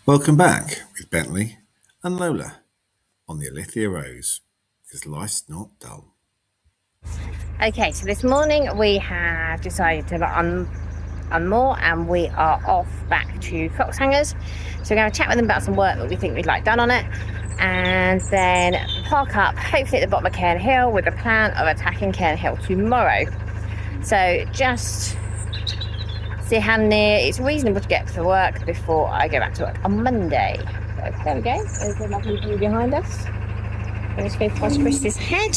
Welcome back with Bentley and Lola on the Alethea Rose, because life's not dull. Okay, so this morning we have decided to unmoor and we are off back to Foxhangers. So we're going to chat with them about some work that we think we'd like done on it, and then park up, hopefully at the bottom of Caen Hill, with the plan of attacking Caen Hill tomorrow. So just see how near it's reasonable to get to work before I go back to work on Monday. So there we go, there's the lovely view behind us. Let's go past Chris's head.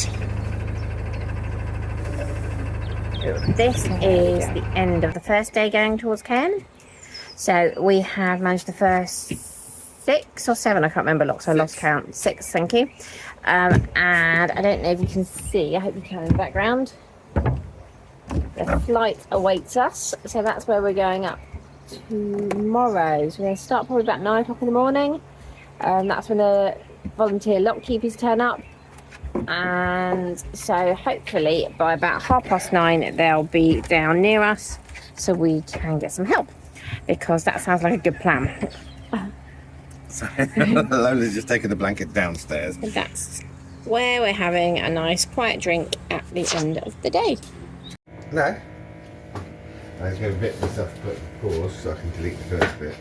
This is the end of the first day going towards Caen. So we have managed the first 6 or 7, I can't remember, look, so I lost count. 6, thank you. And I don't know if you can see, I hope you can in the background. The flight awaits us, so that's where we're going up tomorrow. So we're going to start probably about 9 o'clock in the morning. That's when the volunteer lock keepers turn up. And so hopefully by about 9:30 they'll be down near us so we can get some help, because that sounds like a good plan. So Lola's just taking the blanket downstairs. And that's where we're having a nice quiet drink at the end of the day. No. I was going to bit myself to put pause so I can delete the first bit.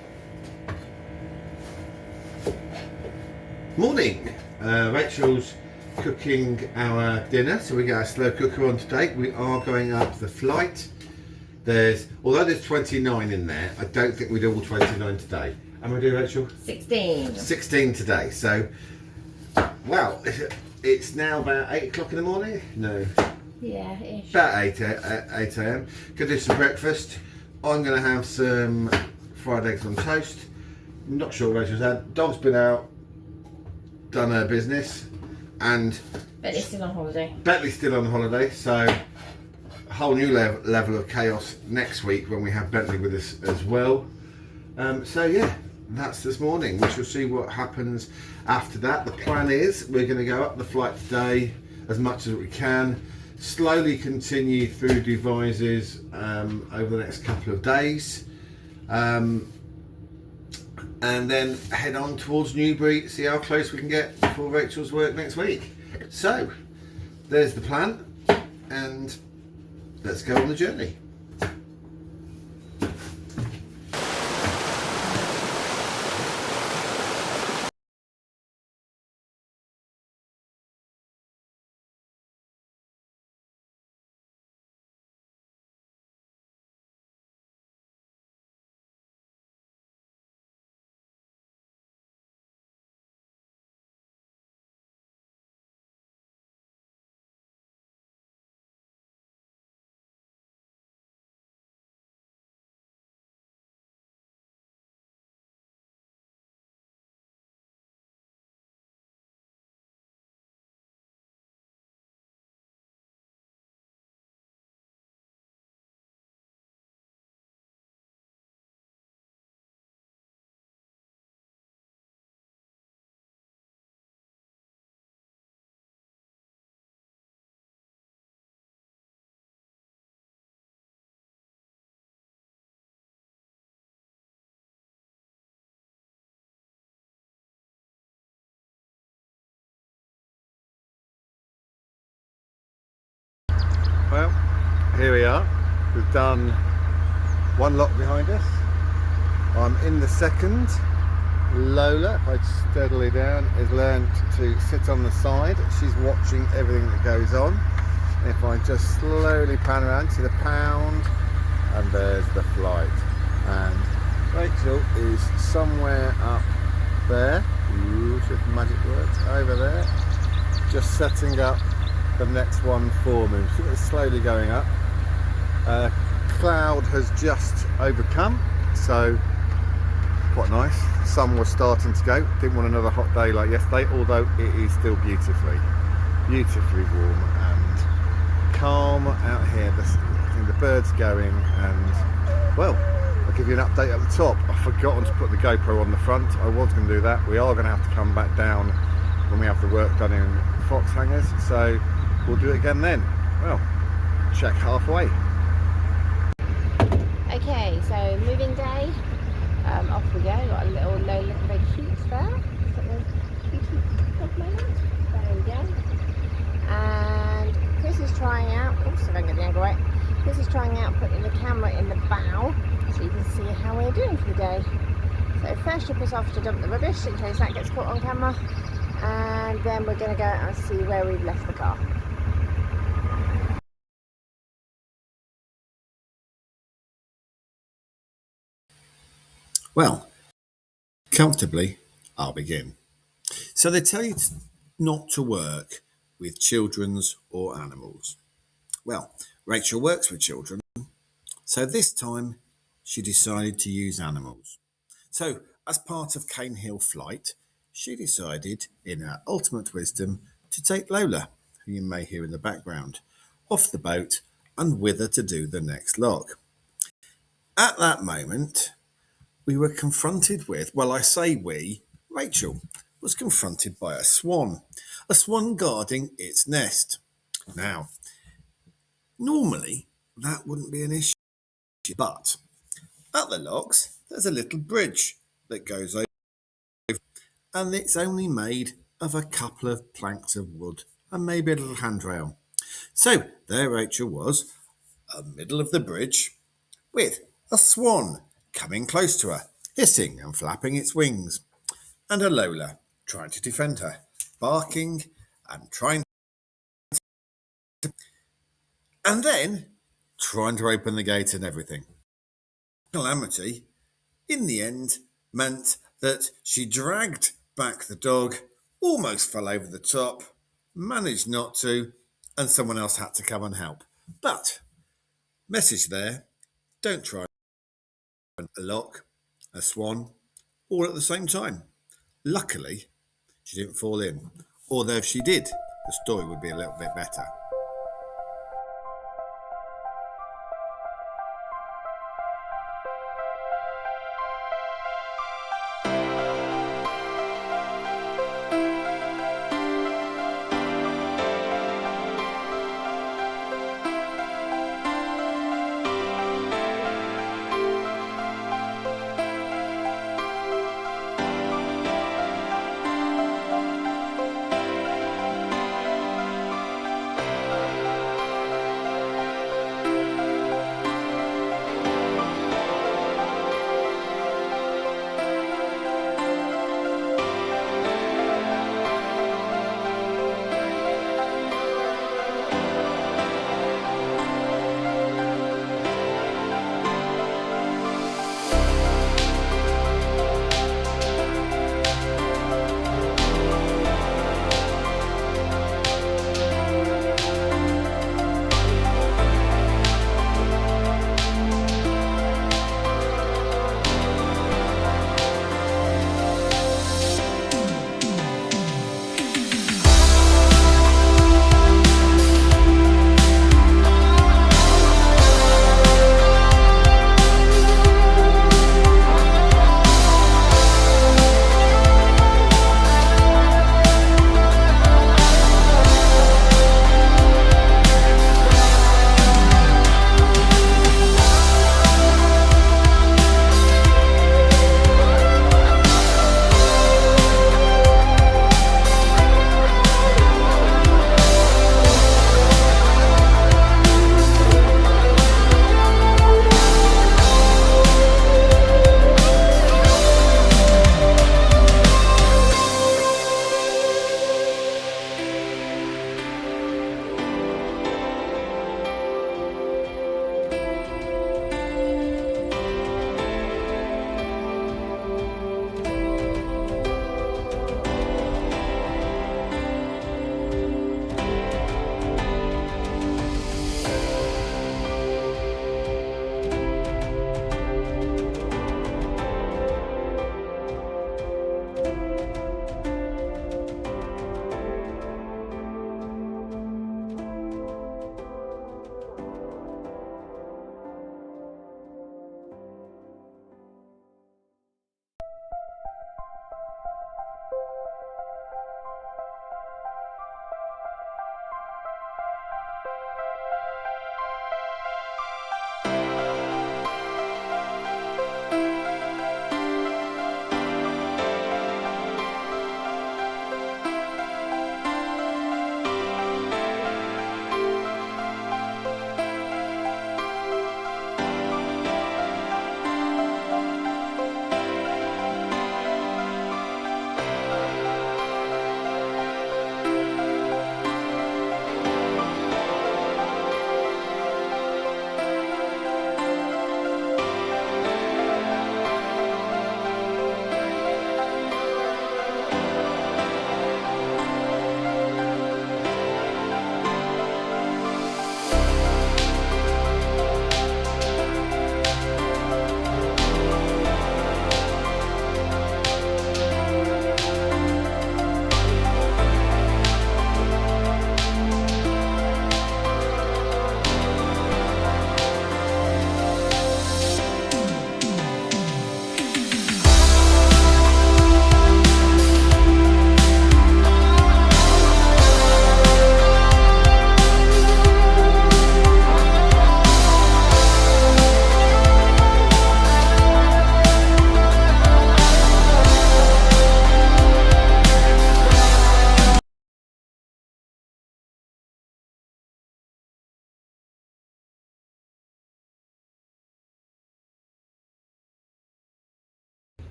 Morning! Rachel's cooking our dinner, so we got our slow cooker on today. We are going up the flight. Although there's 29 in there, I don't think we do all 29 today. Am I doing, Rachel? 16. 16 today. So, well, it's now about 8 o'clock in the morning. No. Yeah, ish. About 8 a.m. Gonna do some breakfast. I'm gonna have some fried eggs on toast. Not sure what Rachel's had. Dog's been out, done her business. And Bentley's still on holiday. Bentley's still on holiday, so a whole new level of chaos next week when we have Bentley with us as well. So yeah, that's this morning. We shall see what happens after that. The plan is we're going to go up the flight today as much as we can, slowly continue through Devizes over the next couple of days. And then head on towards Newbury, see how close we can get before Rachel's work next week. So, there's the plan, and let's go on the journey. Well, here we are. We've done one lot behind us. I'm in the second. Lola, if I steadily down, has learned to sit on the side. She's watching everything that goes on. If I just slowly pan around, see the pound, and there's the flight. And Rachel is somewhere up there. Ooh, if magic works, over there. Just setting up the next one for me. It's slowly going up. Cloud has just overcome, so quite nice. Sun was starting to go. Didn't want another hot day like yesterday, although it is still beautifully warm and calm out here. I think the birds going, and well, I'll give you an update at the top. I've forgotten to put the GoPro on the front. I was going to do that. We are going to have to come back down when we have the work done in Foxhangers, so we'll do it again then. Well, check halfway. Okay, so moving day, off we go. Got a little Lola first trip is off to dump the rubbish in case that gets caught on camera, and then we're going to go and see where we've left the car. Well, comfortably, I'll begin. So they tell you not to work with children's or animals. Well, Rachel works with children, so this time she decided to use animals. So, as part of Cane Hill flight, she decided, in her ultimate wisdom, to take Lola, who you may hear in the background, off the boat and with her to do the next log. At that moment, we were confronted with, well, I say we, Rachel was confronted by a swan guarding its nest. Now, normally that wouldn't be an issue, but at the locks, there's a little bridge that goes over, and it's only made of a couple of planks of wood and maybe a little handrail. So there Rachel was, middle of the bridge, with a swan coming close to her, hissing and flapping its wings, and a Lola trying to defend her, barking and trying and then trying to open the gate and everything. Calamity, in the end, meant that she dragged back the dog, almost fell over the top, managed not to, and someone else had to come and help. But, message there, don't try a lock, a swan, all at the same time. Luckily, she didn't fall in. Although if she did, the story would be a little bit better.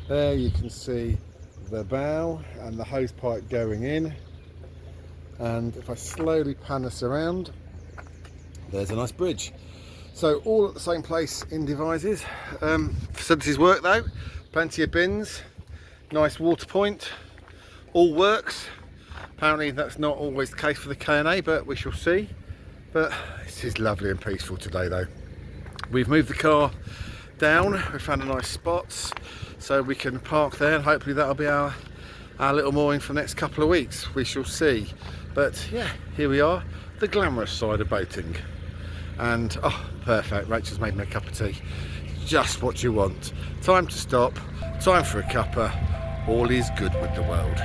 There you can see the bow and the hose pipe going in, and if I slowly pan this around, there's a nice bridge. So all at the same place in Devizes. Facilities work though, plenty of bins, nice water point, all works. Apparently that's not always the case for the Caen, but we shall see. But this is lovely and peaceful today though. We've moved the car down, we found a nice spot so we can park there, and hopefully that'll be our little mooring for the next couple of weeks. We shall see. But yeah, here we are, the glamorous side of boating. And oh, perfect, Rachel's made me a cup of tea. Just what you want. Time to stop, time for a cuppa. All is good with the world.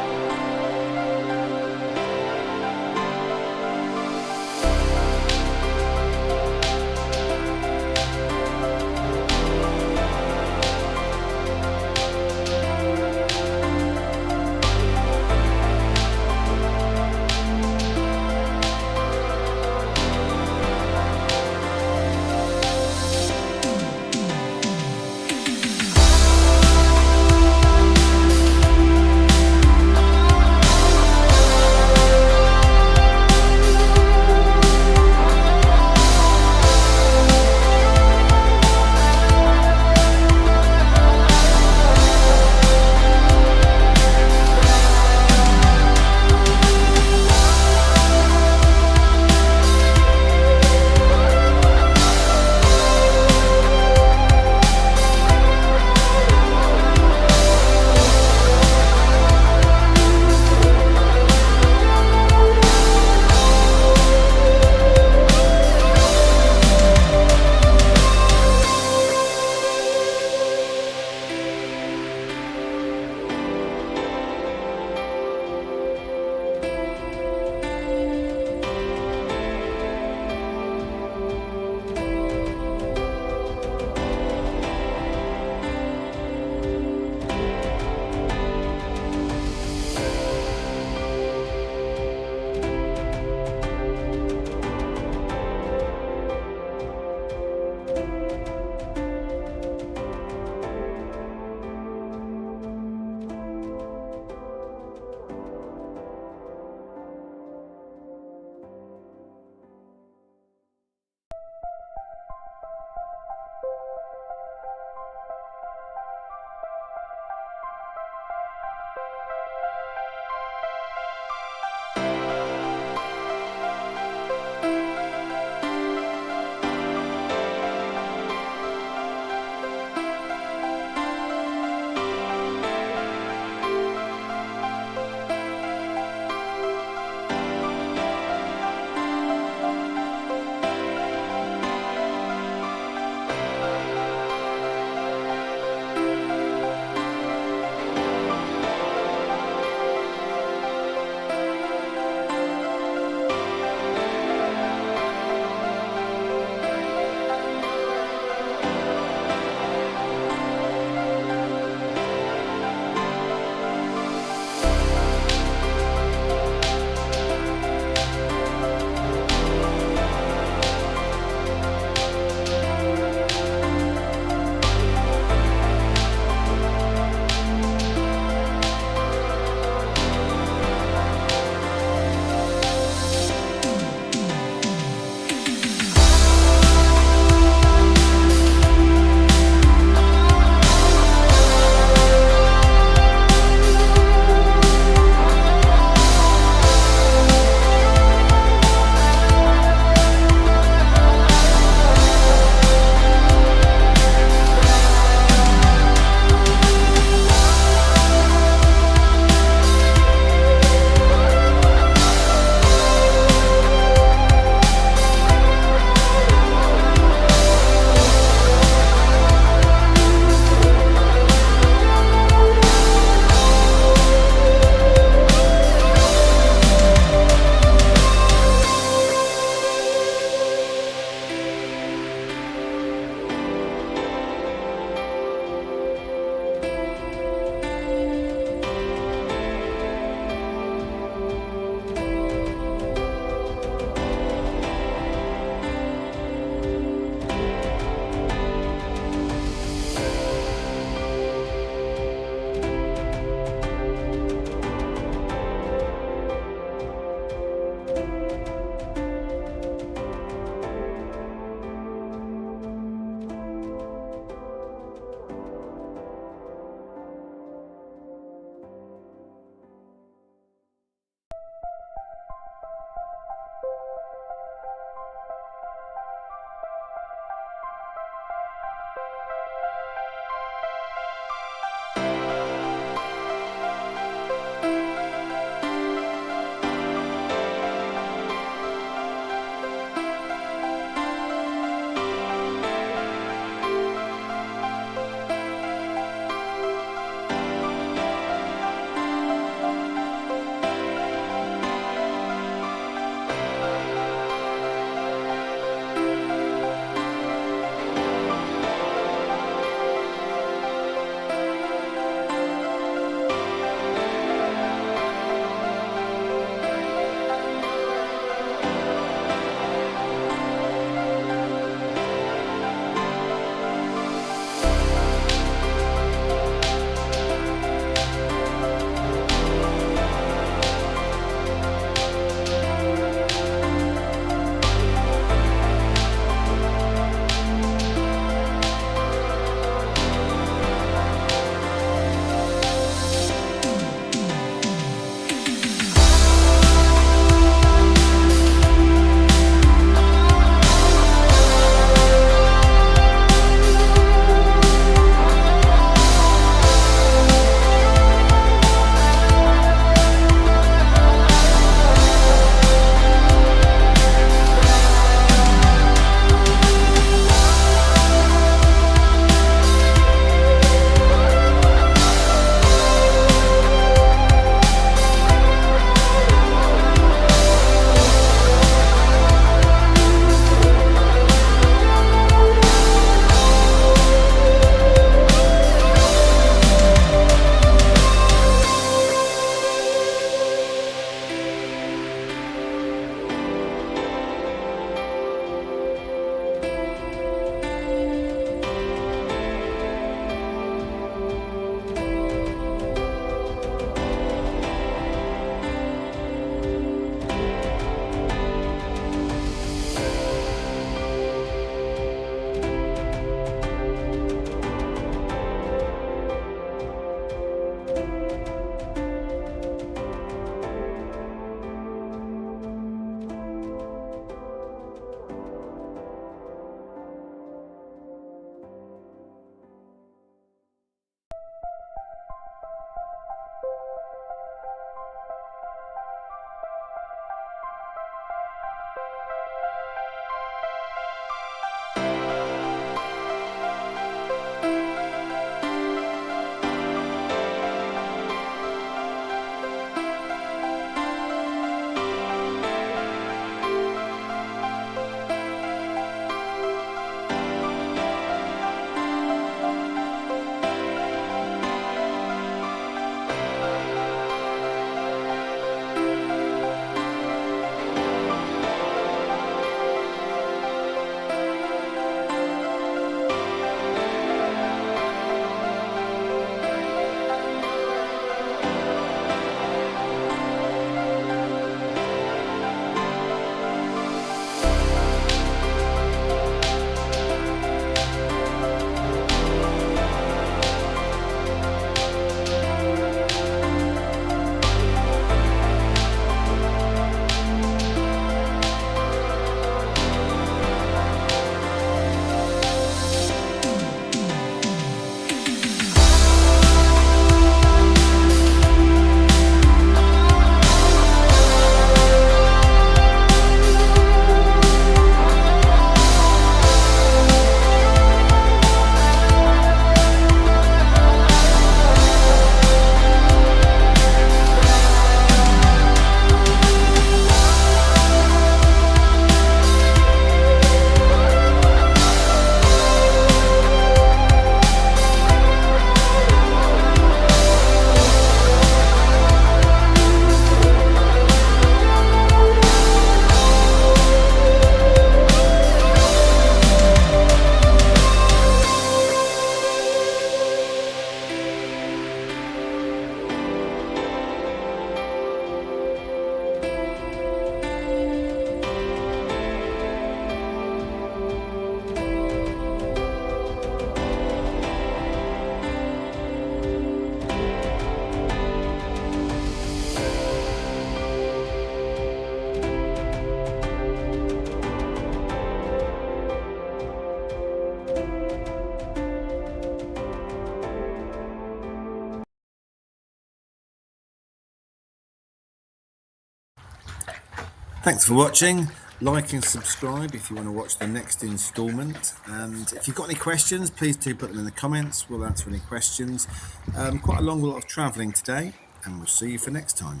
Thanks for watching. Like and subscribe if you want to watch the next instalment. And if you've got any questions, please do put them in the comments. We'll answer any questions. Quite a long lot of travelling today, and we'll see you for next time,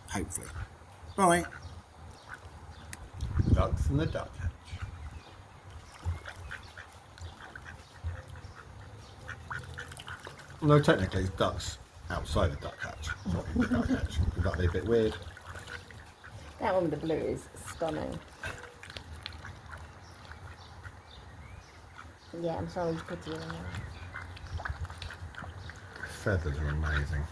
hopefully. Bye. Ducks in the duck hatch. No, technically it's ducks outside the duck hatch, not in the duck hatch. Would that be a bit weird? That one with the blue is stunning. Yeah, I'm sorry to put you in there. Feathers are amazing.